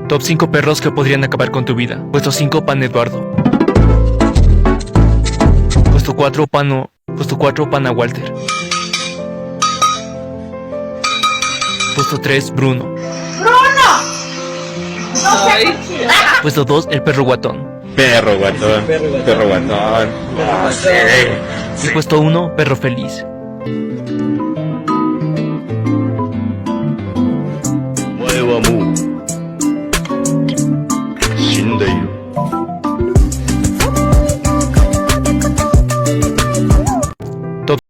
Top 5 perros que podrían acabar con tu vida. Puesto 5, Pan Eduardo. Puesto 4, Pana Walter. Puesto 3, Bruno. Puesto 2, el perro guatón. Perro guatón. Perro guatón. No sé. Y puesto 1, perro feliz.